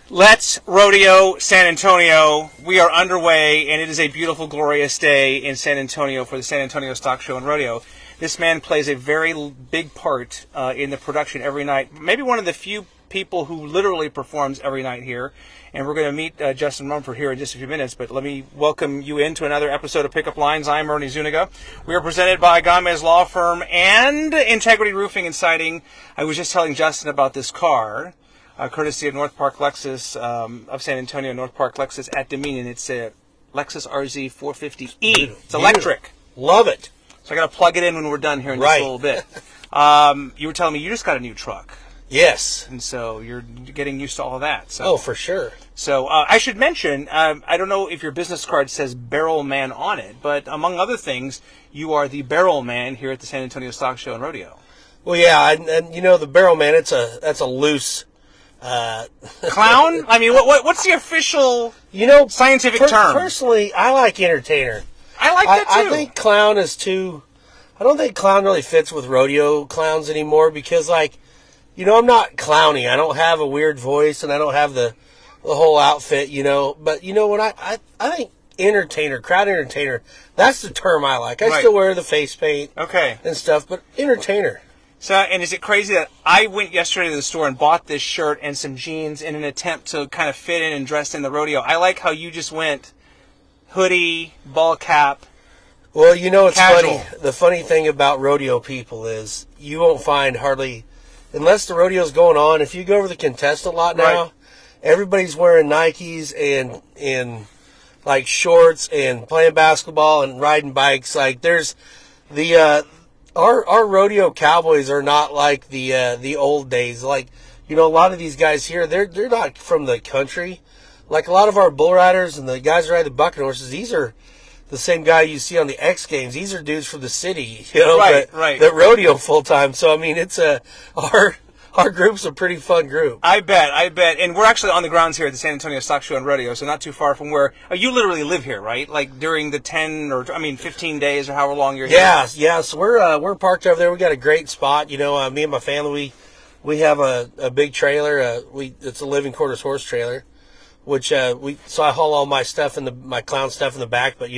Let's Rodeo San Antonio. We are underway, and it is a beautiful, glorious day in San Antonio for the San Antonio Stock Show and Rodeo. This man plays a very big part in the production every night. Maybe one of the few people who literally performs every night here. And we're going to meet Justin Rumford here in just a few minutes, but let me welcome you into another episode of Pickup Lines. I'm Ernie Zuniga. We are presented by Gamez Law Firm and Integrity Roofing and Siding. I was just telling Justin about this car, courtesy of North Park Lexus of San Antonio, North Park Lexus at Dominion. It's a Lexus RZ 450E. It's electric. Love it. So I got to plug it in when we're done here in just a little bit. You were telling me you just got a new truck. Yes. And so you're getting used to all of that. So. Oh, for sure. So I should mention, I don't know if your business card says Barrel Man on it, but among other things, you are the Barrel Man here at the San Antonio Stock Show and Rodeo. Well, yeah, and you know the Barrel Man, that's a loose clown. I mean, what's the official scientific term? Personally, I like entertainer. I like that too. I think clown is too. I don't think clown really fits with rodeo clowns anymore because, like, I'm not clowny. I don't have a weird voice, and I don't have the whole outfit, But what I think entertainer, crowd entertainer, that's the term I like. I still wear the face paint, and stuff, but entertainer. So, and is it crazy that I went yesterday to the store and bought this shirt and some jeans in an attempt to kind of fit in and dress in the rodeo? I like how you just went hoodie, ball cap. Well, it's casual. funny. The funny thing about rodeo people is you won't find hardly, unless the rodeo's going on, if you go over the contestant lot now, everybody's wearing Nikes and like shorts and playing basketball and riding bikes. Like there's the our rodeo cowboys are not like the old days. Like a lot of these guys here, they're not from the country. Like a lot of our bull riders and the guys who ride the bucket horses, these are the same guy you see on the X Games. These are dudes from the city, that rodeo full time. So I mean, it's our group's a pretty fun group. I bet. And we're actually on the grounds here at the San Antonio Stock Show and Rodeo, so not too far from where you literally live here, right? Like during the 15 days or however long you're here. Yeah. So we're parked over there. We got a great spot. Me and my family, we have a big trailer. It's a living quarters horse trailer, which so I haul all my stuff my clown stuff in the back. But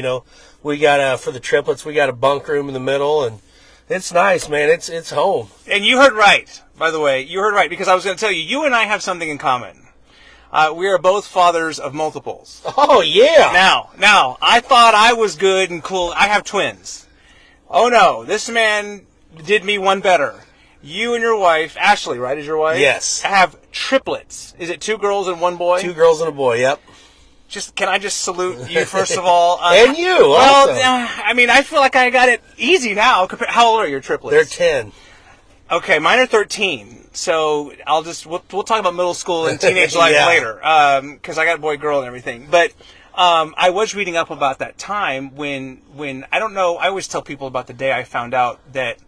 we got for the triplets, we got a bunk room in the middle, and it's nice, man. It's home. And you heard right. By the way, you heard right, because I was going to tell you, you and I have something in common. We are both fathers of multiples. Oh, yeah. Now, I thought I was good and cool. I have twins. Oh, no. This man did me one better. You and your wife, Ashley, right, is your wife? Yes. Have triplets. Is it 2 girls and 1 boy? 2 girls and a boy, yep. Can I just salute you, first of all? And you, well, also. I feel like I got it easy now. How old are your triplets? They're 10. Okay, mine are 13, so we'll talk about middle school and teenage life later, because I got boy, girl, and everything. But I was reading up about that time when I don't know. I always tell people about the day I found out that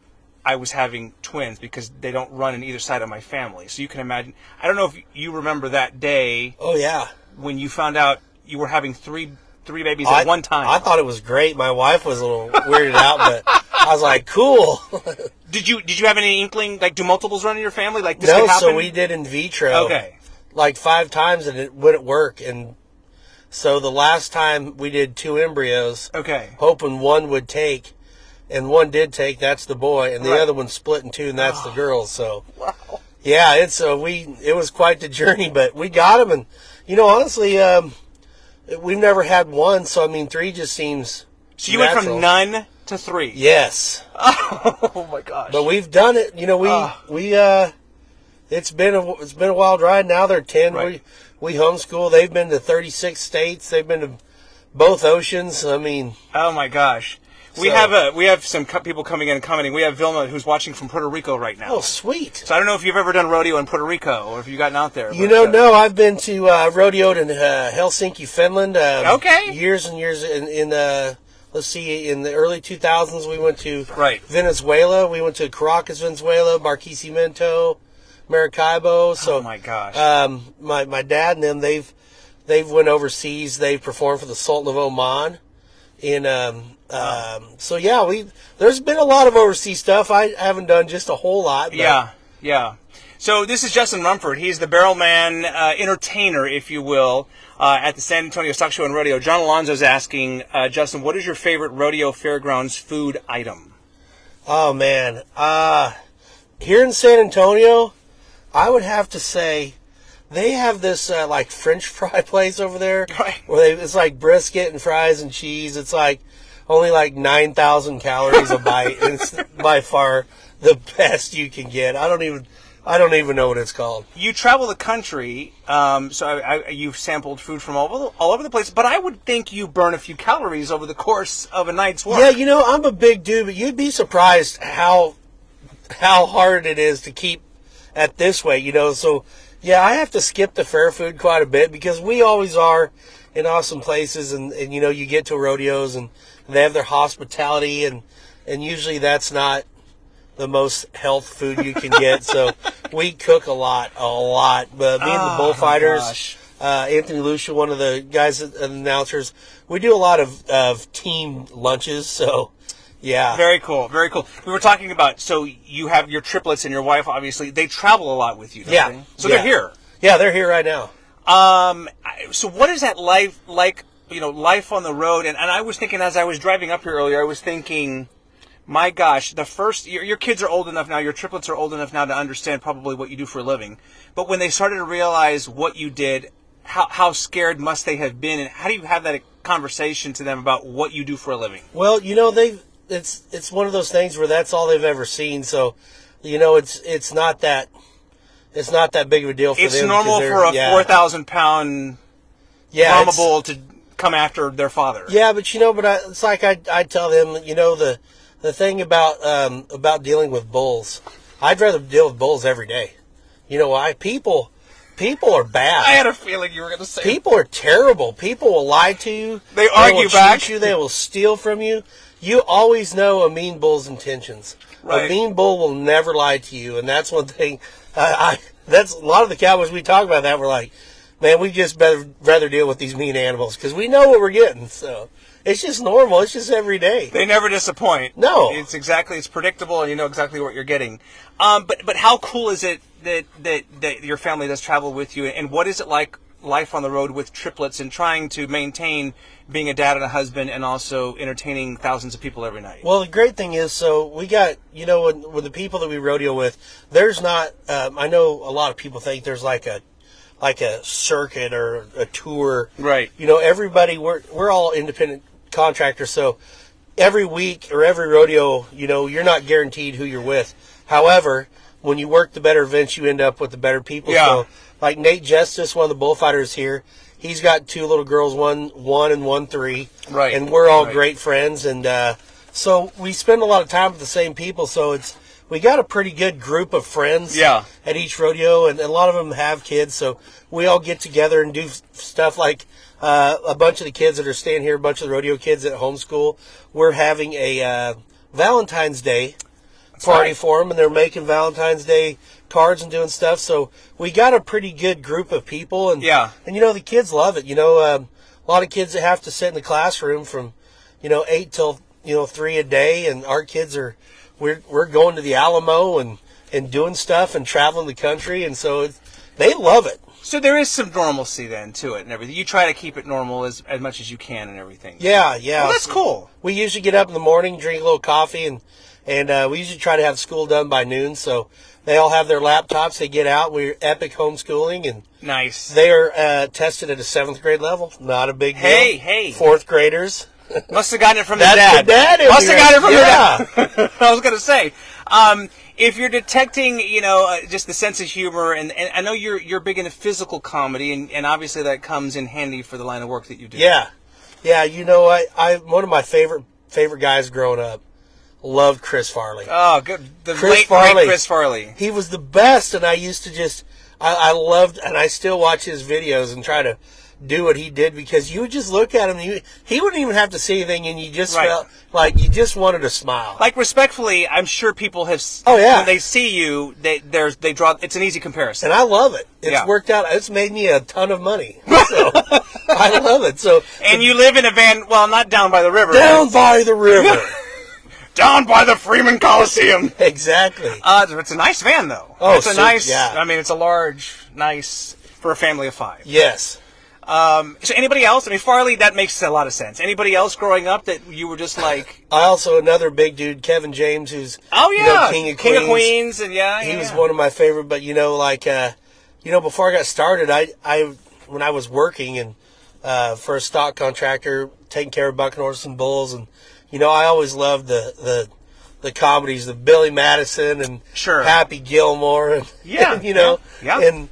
I was having twins because they don't run in either side of my family. So you can imagine. I don't know if you remember that day. Oh yeah, when you found out you were having three babies at one time. I thought it was great. My wife was a little weirded out, but I was like, cool. Did you have any inkling, like, do multiples run in your family? Like, this could happen? So we did in vitro. Like 5 times, and it wouldn't work. And so the last time we did 2 embryos. Hoping one would take, and one did take. That's the boy, and the other one split in 2, and that's the girl. So, yeah, it was quite the journey, but we got them, and honestly, we've never had 1. So I mean, 3 just seems. So you went from none to 3. Yes. Oh my gosh. But we've done it. It's been a wild ride. Now they're 10. Right. We homeschool. They've been to 36 states. They've been to both oceans. I mean. Oh my gosh. We have some people coming in and commenting. We have Vilma who's watching from Puerto Rico right now. Oh, sweet. So I don't know if you've ever done rodeo in Puerto Rico or if you've gotten out there. No, I've been to rodeoed in Helsinki, Finland. Years and years in let's see, in the early 2000s we went to Venezuela. We went to Caracas, Venezuela, Barquisimeto, Maracaibo. So, oh my gosh. My dad and them, they've went overseas. They performed for the Sultan of Oman. So yeah, there's been a lot of overseas stuff. I haven't done just a whole lot. But. Yeah. So this is Justin Rumford. He's the barrel man, entertainer, if you will, at the San Antonio Stock Show and Rodeo. John Alonzo's asking, Justin, what is your favorite rodeo fairgrounds food item? Oh, man. Here in San Antonio, I would have to say they have this, like, French fry place over there. Right. Where it's like brisket and fries and cheese. It's like only like 9,000 calories a bite. And it's by far the best you can get. I don't even know what it's called. You travel the country, so you've sampled food from all over the place, but I would think you burn a few calories over the course of a night's work. Yeah, I'm a big dude, but you'd be surprised how hard it is to keep at this weight, So, yeah, I have to skip the fair food quite a bit because we always are in awesome places, and you get to rodeos and they have their hospitality, and usually that's not the most health food you can get. So we cook a lot. But me and the bullfighters, Anthony Lucia, one of the guys, announcers, we do a lot of team lunches. So yeah, very cool. We were talking about, so you have your triplets and your wife. Obviously, they travel a lot with you. Don't they? So they're here. Yeah, they're here right now. So what is that life like? Life on the road. And I was thinking as I was driving up here earlier, I was thinking, my gosh, your kids are old enough now, your triplets are old enough now to understand probably what you do for a living. But when they started to realize what you did, how scared must they have been, and how do you have that conversation to them about what you do for a living? Well, it's one of those things where that's all they've ever seen. So, it's not that big of a deal for them. It's normal for a 4,000-pound mama bull to come after their father. Yeah, but it's like I tell them, the thing about dealing with bulls, I'd rather deal with bulls every day. You know why? People are bad. I had a feeling you were going to say people are terrible. People will lie to you. They argue back. Cheat you. They will steal from you. You always know a mean bull's intentions. Right. A mean bull will never lie to you, and that's one thing. That's a lot of the cowboys we talk about that we're like, man, we just rather deal with these mean animals because we know what we're getting. So it's just normal. It's just every day. They never disappoint. No. It's predictable, and you know exactly what you're getting. But how cool is it that your family does travel with you, and what is it like life on the road with triplets and trying to maintain being a dad and a husband and also entertaining thousands of people every night? Well, the great thing is, so we got, with the people that we rodeo with, there's not, I know a lot of people think there's like a circuit or a tour. Right. Everybody, we're all independent contractors, so every week or every rodeo, you're not guaranteed who you're with. However, when you work the better events, you end up with the better people. Yeah. So, like Nate Justice, one of the bullfighters here, he's got two little girls, one and 1 3. Right. And we're all great friends, and so we spend a lot of time with the same people. So we got a pretty good group of friends at each rodeo, and a lot of them have kids. So we all get together and do stuff like a bunch of the kids that are staying here, a bunch of the rodeo kids at homeschool. We're having a Valentine's Day party for them, and they're making Valentine's Day cards and doing stuff. So we got a pretty good group of people, and the kids love it. A lot of kids that have to sit in the classroom from 8 till 3 a day, and our kids we're going to the Alamo and doing stuff and traveling the country, and so they love it. So there is some normalcy then to it and everything. You try to keep it normal as much as you can and everything. Yeah. Well, that's cool. We usually get up in the morning, drink a little coffee, and we usually try to have school done by noon. So they all have their laptops. They get out. We're epic homeschooling, and nice. They are tested at a 7th grade level. Not a big deal. Hey. 4th graders. Must have gotten it from their dad. Must have gotten it from their dad. I was going to say, if you're detecting, just the sense of humor, and I know you're big into physical comedy, and obviously that comes in handy for the line of work that you do. Yeah. I one of my favorite guys growing up loved Chris Farley. Oh, good. The late Chris Farley. He was the best, and I used to I loved, and I still watch his videos and try to do what he did, because you would just look at him, and he wouldn't even have to say anything, and you just felt like you just wanted to smile. Like, respectfully, I'm sure people have. When they see you, they draw. It's an easy comparison, and I love it. It's worked out. It's made me a ton of money. So I love it. So, and you live in a van. Well, not down by the river. Down by the river. down by the Freeman Coliseum. Exactly. It's a nice van, though. Oh, it's a nice. yeah. I mean, it's a large, nice for a family of 5. Yes. So anybody else? I mean, Farley, that makes a lot of sense. Anybody else growing up that you were just like? I also, another big dude, Kevin James, who's King of Queens, and he was one of my favorite. But before I got started, I when I was working and for a stock contractor, taking care of bucking horses and bulls, and I always loved the comedies, the Billy Madison and Happy Gilmore, and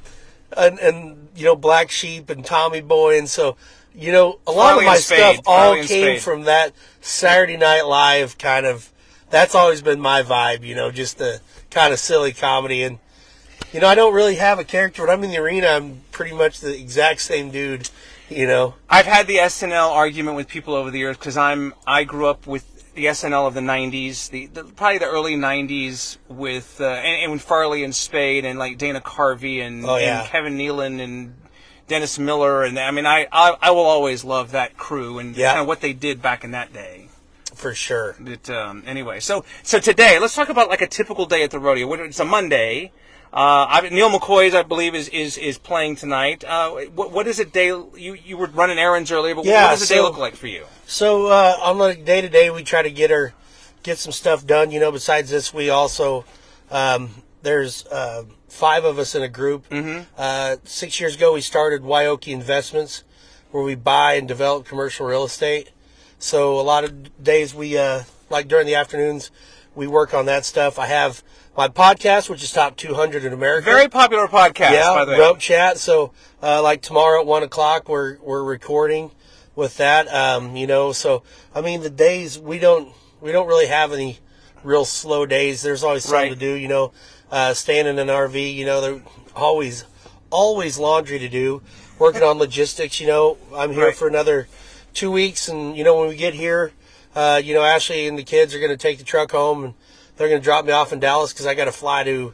and Black Sheep and Tommy Boy, and so a lot of my stuff all came from that Saturday Night Live kind of. That's always been my vibe, just the kind of silly comedy. And I don't really have a character. When I'm in the arena, I'm pretty much the exact same dude. I've had the SNL argument with people over the years because I grew up with the SNL of the 90s, probably the early 90s with and Farley and Spade and like Dana Carvey and Kevin Nealon and Dennis Miller, and I mean I will always love that crew and kind of what they did back in that day. For sure. But anyway, so today let's talk about like a typical day at the rodeo. It's a Monday. Neil McCoy's, I believe, is playing tonight. What is a day? You were running errands earlier, but what does a day look like for you? So on the day to day, we try to get some stuff done. Besides this, we also there's 5 of us in a group. Mm-hmm. 6 years ago, we started Wyoki Investments, where we buy and develop commercial real estate. So a lot of days we like during the afternoons, we work on that stuff. I have my podcast, which is top 200 in America. Very popular podcast, by the way. Rope Chat. So, like tomorrow at 1 o'clock, we're recording with that. So I mean, the days we don't really have any real slow days. There's always something to do. Staying in an RV. There's always laundry to do. Working on logistics. I'm here for another 2 weeks, and when we get here, Ashley and the kids are going to take the truck home and they're going to drop me off in Dallas because I got to fly to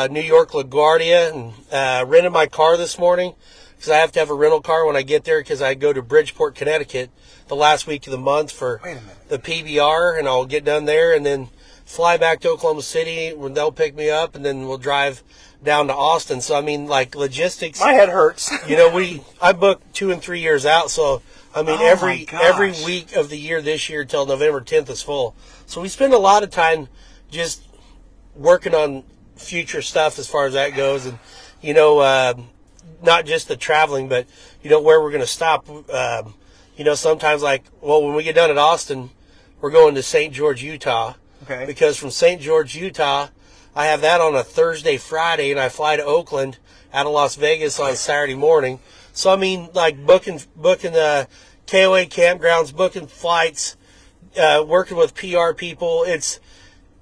New York LaGuardia, and rented my car this morning because I have to have a rental car when I get there because I go to Bridgeport, Connecticut the last week of the month for the PBR, and I'll get done there and then fly back to Oklahoma City when they'll pick me up, and then we'll drive down to Austin. So, I mean, like logistics. My head hurts. I book 2 and 3 years out, so I mean every week of the year this year till November 10th is full. So we spend a lot of time just working on future stuff as far as that goes, and not just the traveling, but where we're going to stop. Sometimes when we get done at Austin, we're going to St. George, Utah. Okay. Because from St. George, Utah, I have that on a Thursday, Friday, and I fly to Oakland out of Las Vegas on Saturday morning. So I mean, like booking KOA campgrounds, booking flights, working with PR people. It's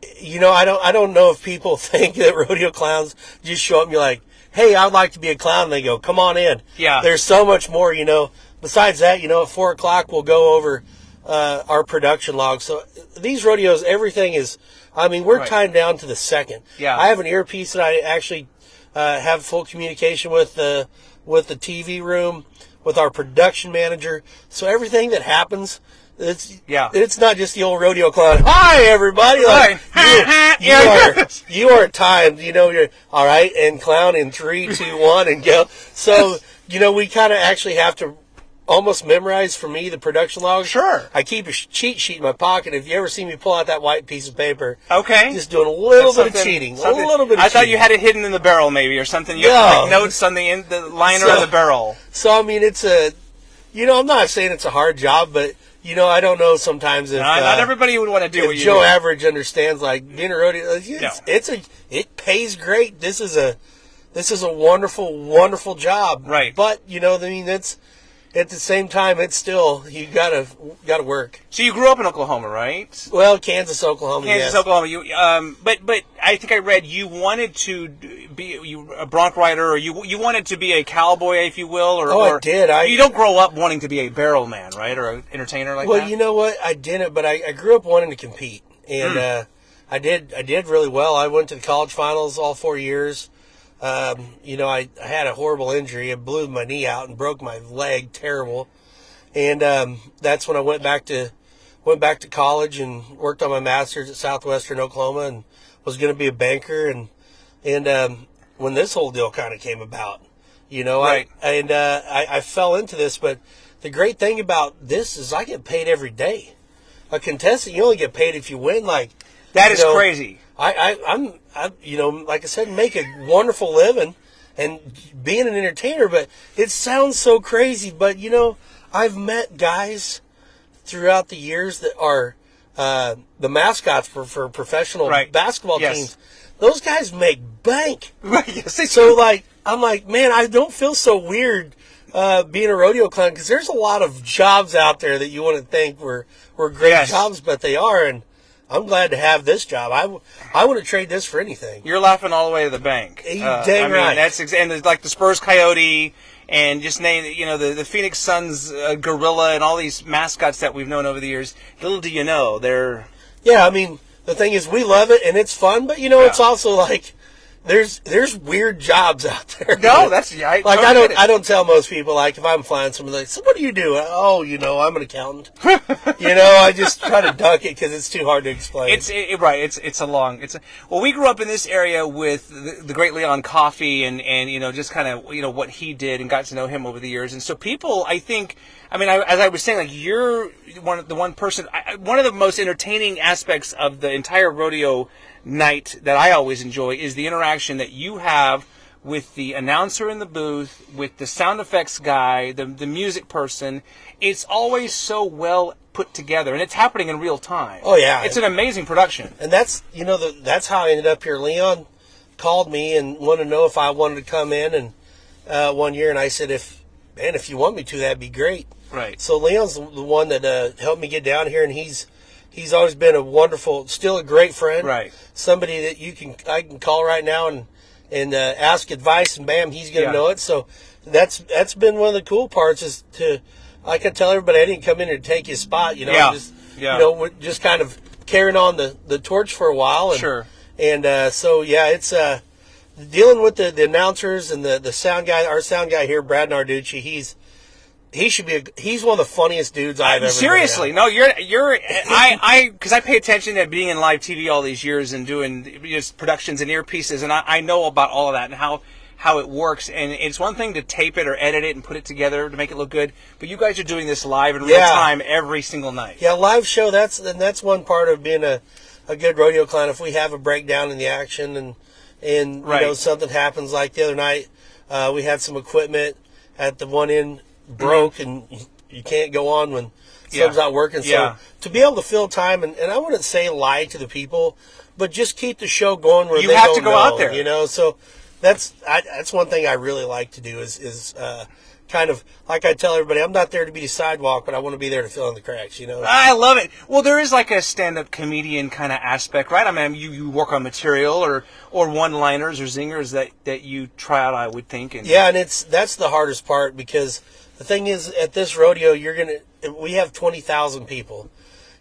I don't know if people think that rodeo clowns just show up and you're like, hey, I'd like to be a clown. And they go, come on in. Yeah. There's so much more, Besides that, at 4 o'clock, we'll go over our production log. So these rodeos, everything is, we're timed down to the second. Yeah. I have an earpiece that I actually have full communication with the TV room, with our production manager. So everything that happens, it's not just the old rodeo clown. Hi, everybody. You are timed. You're all right. And clown in 3, 2, 1, and go. So we kind of actually have to almost memorize for me the production log. Sure. I keep a cheat sheet in my pocket. If you ever see me pull out that white piece of paper, just doing a little bit of cheating. A little bit. I thought you had it hidden in the barrel, maybe, or something. You have notes on the liner of the barrel. So I mean, it's I'm not saying it's a hard job, but I don't know sometimes if not everybody would want to do what you Joe do. Average understands like being a rodeo. It pays great. This is a wonderful job. Right. But it's at the same time, it's still you gotta work. So you grew up in Oklahoma, right? Well, Kansas, Oklahoma. Kansas, yes. Oklahoma. You but I think I read you wanted to be a bronc rider, or you wanted to be a cowboy, if you will, or I did. You don't grow up wanting to be a barrel man, right, or an entertainer like that. Well, you know what? I didn't, but I grew up wanting to compete, and I did really well. I went to the college finals all 4 years. I had a horrible injury. I blew my knee out and broke my leg terrible. And that's when I went back to went back to college and worked on my master's at Southwestern Oklahoma and was going to be a banker. And when this whole deal kind of came about, you know, right. I fell into this. But the great thing about this is I get paid every day. A contestant, you only get paid if you win. Like that is crazy. I'm you know, like I said, make a wonderful living and being an entertainer. But it sounds so crazy. But you know, I've met guys throughout the years that are the mascots for professional basketball teams. Those guys make bank. Yes, so like I'm like, man, I don't feel so weird being a rodeo clown, because there's a lot of jobs out there that you wouldn't think were great jobs, but they are, and I'm glad to have this job. I wouldn't trade this for anything. You're laughing all the way to the bank. You dang right. And like the Spurs Coyote, and just name, you know, the Phoenix Suns Gorilla, and all these mascots that we've known over the years. Little do you know, they're... Yeah, I mean, the thing is, we love it, and it's fun, but, you know, it's also like... There's weird jobs out there. No, that's I don't tell most people, like, if I'm flying somebody, like, so what do you do? Oh, you know, I'm an accountant. You know, I just try to duck it because it's too hard to explain. Well, we grew up in this area with the great Leon Coffey, and you know, just kind of, you know, what he did, and got to know him over the years. And so people, I think, I mean, as I was saying, like, you're one of the most entertaining aspects of the entire rodeo night that I always enjoy is the interaction that you have with the announcer in the booth, with the sound effects guy, the music person. It's always so well put together, and it's happening in real time. Oh yeah, it's an amazing production. And that's, you know, that's how I ended up here. Leon called me and wanted to know if I wanted to come in, and one year, and I said, if you want me to, that'd be great. Right. So Leon's the one that helped me get down here, and he's always been a wonderful, still a great friend. Right. Somebody that I can call right now and ask advice, and bam, he's going to know it. So that's been one of the cool parts, is to, like I tell everybody, I didn't come in here to take his spot. You know, you know, we're just kind of carrying on the torch for a while. And, sure. And so yeah, it's dealing with the announcers and the sound guy. Our sound guy here, Brad Narducci, he's one of the funniest dudes I've ever seriously. No, because I pay attention to being in live TV all these years and doing just productions and earpieces, and I know about all of that and how it works. And it's one thing to tape it or edit it and put it together to make it look good, but you guys are doing this live in real time every single night. Yeah, live show. That's one part of being a good rodeo clown. If we have a breakdown in the action and you know, something happens, like the other night, we had some equipment at the one end broke, and you can't go on when something's not working. So to be able to fill time, and I wouldn't say lie to the people, but just keep the show going where you have to go out there. You know, so that's one thing I really like to do is kind of, like I tell everybody, I'm not there to be the sidewalk, but I want to be there to fill in the cracks, you know. I love it. Well, there is like a stand-up comedian kind of aspect, right? I mean, you work on material or one-liners or zingers that you try out, I would think. And that's the hardest part, because the thing is, at this rodeo, we have 20,000 people.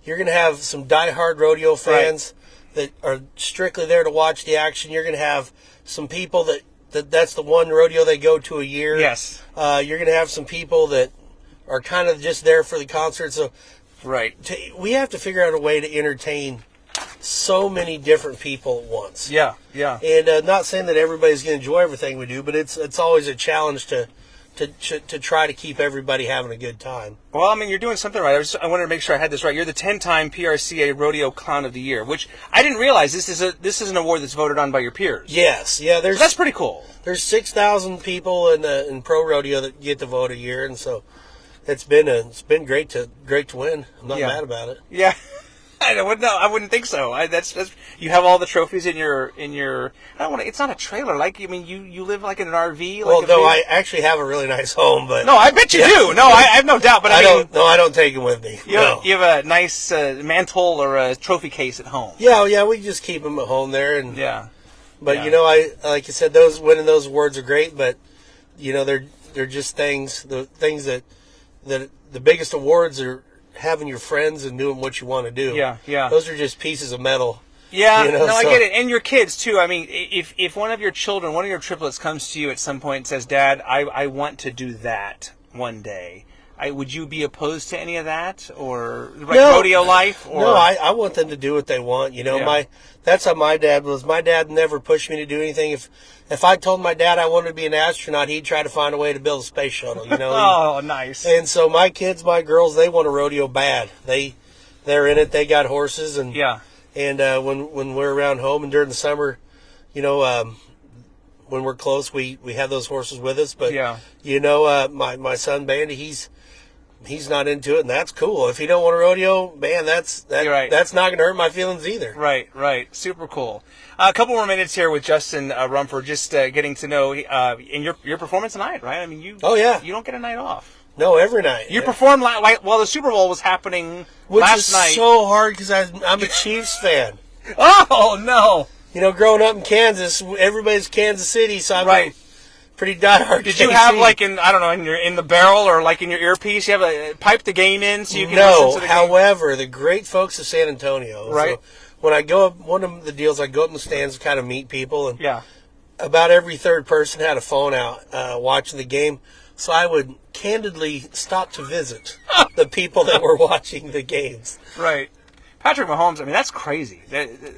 You're going to have some diehard rodeo fans that are strictly there to watch the action. You're going to have some people that's the one rodeo they go to a year. Yes. You're going to have some people that are kind of just there for the concert. So we have to figure out a way to entertain so many different people at once. Yeah, yeah. And not saying that everybody's going to enjoy everything we do, but it's always a challenge to try to keep everybody having a good time. Well, I mean, you're doing something right. I wanted to make sure I had this right. You're the 10-time PRCA Rodeo Clown of the Year, which I didn't realize this is an award that's voted on by your peers. Yes, yeah. So that's pretty cool. There's 6,000 people in pro rodeo that get to vote a year, and so it's been great to win. I'm not mad about it. Yeah. I wouldn't think so. That's you have all the trophies in your. It's not a trailer. Like, I mean, you live like in an RV. Like I actually have a really nice home, but no, I bet you do. No, I have no doubt. But I don't take them with me. You have a nice mantle or a trophy case at home. Yeah, we just keep them at home there, and But you know, like you said, winning those awards are great, but you know, they're just things. The things that the biggest awards are having your friends and doing what you want to do. Yeah, yeah. Those are just pieces of metal. Yeah, you know, I get it. And your kids, too. I mean, if one of your children, one of your triplets comes to you at some point and says, Dad, I want to do that one day, would you be opposed to any of that, or No. rodeo life? Or No, I want them to do what they want. You know, Yeah. that's how my dad was. My dad never pushed me to do anything. If I told my dad I wanted to be an astronaut, he'd try to find a way to build a space shuttle. You know. Oh, nice. And so my kids, my girls, they want to rodeo bad. They're in it. They got horses and Yeah. And when we're around home and during the summer, you know, when we're close, we have those horses with us. But Yeah. you know, my son Bandy, he's not into it, and that's cool. If he don't want to rodeo, man, that's You're right. not going to hurt my feelings either. Right. Super cool. A couple more minutes here with Justin Rumford, just getting to know in your performance tonight, right? I mean, you. Oh, yeah. You don't get a night off. No, every night. You performed while the Super Bowl was happening Which last is night. so hard because I'm a Chiefs fan. Oh no! You know, growing up in Kansas, everybody's Kansas City, so I'm Right. pretty diehard. Did you have like in the barrel or like in your earpiece? You have a pipe the game in so you can No, listen to the game? however, the great folks of San Antonio. Right. So when I go up, one of the deals, I go up in the stands to kind of meet people, and Yeah. about every third person had a phone out watching the game. So I would candidly stop to visit the people that were watching the games. Right. Patrick Mahomes. I mean, that's crazy.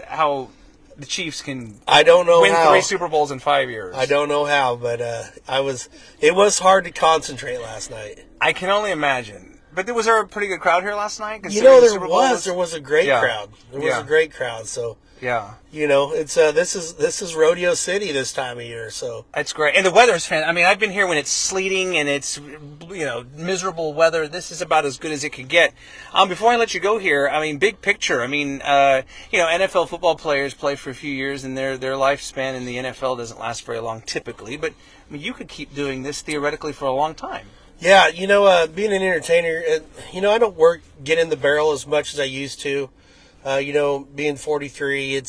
How the Chiefs can I don't know win how. 3 Super Bowls in 5 years. I don't know how, but it was hard to concentrate last night. I can only imagine. But was there a pretty good crowd here last night? You know, considering the there Super Bowl was a great Yeah. crowd. There was Yeah. a great crowd. So Yeah. you know, it's this is Rodeo City this time of year. So That's great. And the weather's fantastic. I mean, I've been here when it's sleeting and it's, miserable weather. This is about as good as it can get. Before I let you go here, I mean, big picture. I mean, NFL football players play for a few years and their lifespan in the NFL doesn't last very long typically. But, I mean, you could keep doing this theoretically for a long time. yeah, you know, being an entertainer, I don't get in the barrel as much as I used to. Being 43,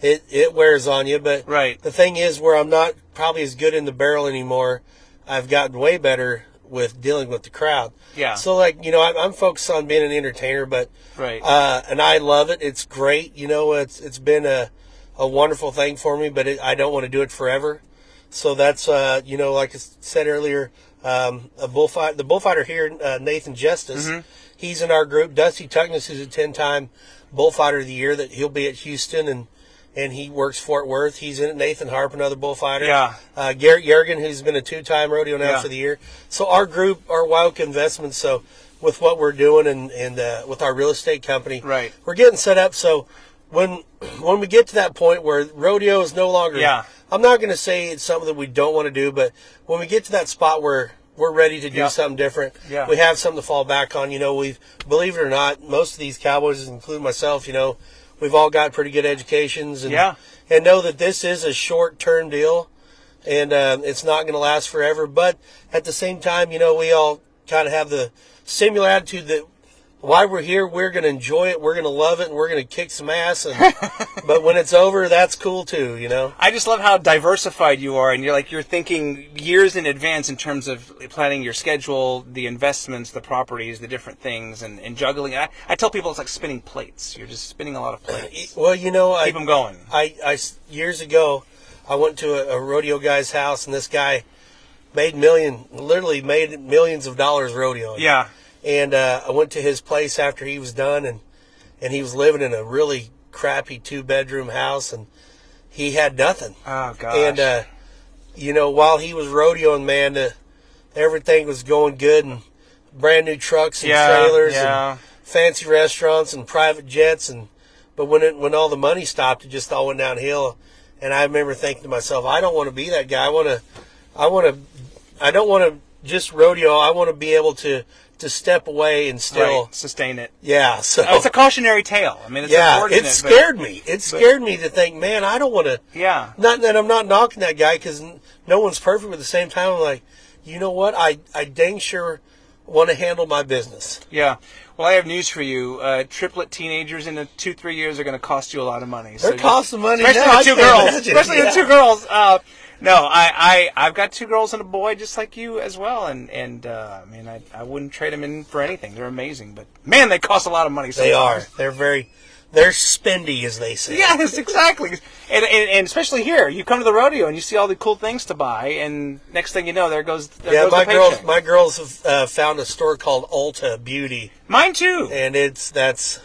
it wears on you. But Right. the thing is, where I'm not probably as good in the barrel anymore, I've gotten way better with dealing with the crowd. Yeah. So, like, I'm focused on being an entertainer, but Right. and I love it. It's great. It's been a wonderful thing for me, but I don't want to do it forever. So that's like I said earlier, the bullfighter here, Nathan Justice. Mm-hmm. He's in our group. Dusty Tuckness, who's a 10-time bullfighter of the year, that he'll be at Houston, and he works Fort Worth. He's in it. Nathan Harp, another bullfighter. Yeah. Garrett Yergin, who's been a 2-time rodeo announcer Yeah. of the year. So our group, our Wild Investments, so with what we're doing and with our real estate company, Right. we're getting set up. So when we get to that point where rodeo is no longer, Yeah. I'm not going to say it's something that we don't want to do, but when we get to that spot where we're ready to do Yeah. something different, Yeah. we have something to fall back on. Believe it or not, most of these cowboys, including myself, we've all got pretty good educations and know that this is a short-term deal, and it's not going to last forever. But at the same time, we all kind of have the similar attitude that while we're here, we're going to enjoy it, we're going to love it, and we're going to kick some ass. But when it's over, that's cool too, I just love how diversified you are, and you're thinking years in advance in terms of planning your schedule, the investments, the properties, the different things, and juggling. I tell people it's like spinning plates. You're just spinning a lot of plates. Well, keep them going. I years ago, I went to a rodeo guy's house, and this guy literally made millions of dollars rodeoing. Yeah. And I went to his place after he was done, and he was living in a really crappy 2-bedroom house, and he had nothing. Oh, gosh. And, while he was rodeoing, man, everything was going good, and brand new trucks and trailers and fancy restaurants and private jets. But when all the money stopped, it just all went downhill. And I remember thinking to myself, I don't want to be that guy. I don't want to just rodeo. I want to be able to step away and still sustain it. Yeah, so it's a cautionary tale. I mean, it's unfortunate. It scared me. It scared me to think, man, I don't want to. Yeah. Not that I'm not knocking that guy, because no one's perfect. But at the same time, I'm like, you know what? I dang sure want to handle my business. Yeah. Well, I have news for you. Triplet teenagers in 2-3 years are going to cost you a lot of money. They're costing money, especially the two girls. Imagine. Especially the two girls. No, I've got 2 girls and a boy, just like you as well, and I wouldn't trade them in for anything. They're amazing, but man, they cost a lot of money. They are. They're very They're spendy, as they say. Yes, exactly. And especially here, you come to the rodeo and you see all the cool things to buy, and next thing you know, there goes the paycheck. My girls have found a store called Ulta Beauty. Mine too. And that's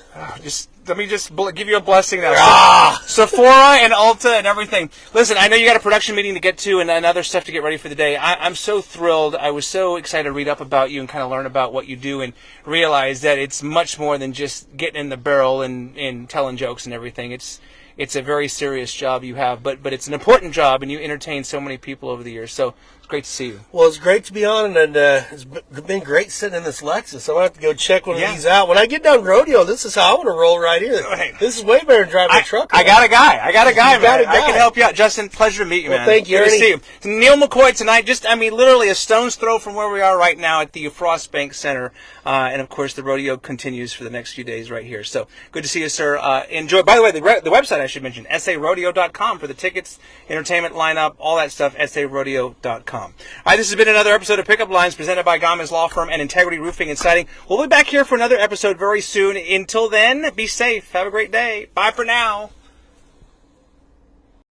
let me just give you a blessing now. Ah! Sephora and Ulta and everything. Listen, I know you got a production meeting to get to and other stuff to get ready for the day. I'm so thrilled. I was so excited to read up about you and kind of learn about what you do and realize that it's much more than just getting in the barrel and telling jokes and everything. It's a very serious job you have, but it's an important job, and you entertain so many people over the years. So it's great to see you. Well, it's great to be on, and it's been great sitting in this Lexus. I'm going to have to go check one of these out. When I get down rodeo, this is how I want to roll right here. Right. This is way better than driving a truck. I got a guy, man. I can help you out. Justin, pleasure to meet you, man. Thank you, Good to Ernie. see you. It's Neil McCoy tonight, literally a stone's throw from where we are right now at the Frost Bank Center. And, of course, the rodeo continues for the next few days right here. So good to see you, sir. Enjoy. By the way, the website I should mention, sarodeo.com for the tickets, entertainment lineup, all that stuff, sarodeo.com. All right, this has been another episode of Pickup Lines presented by Gamez Law Firm and Integrity Roofing and Siding. We'll be back here for another episode very soon. Until then, be safe. Have a great day. Bye for now.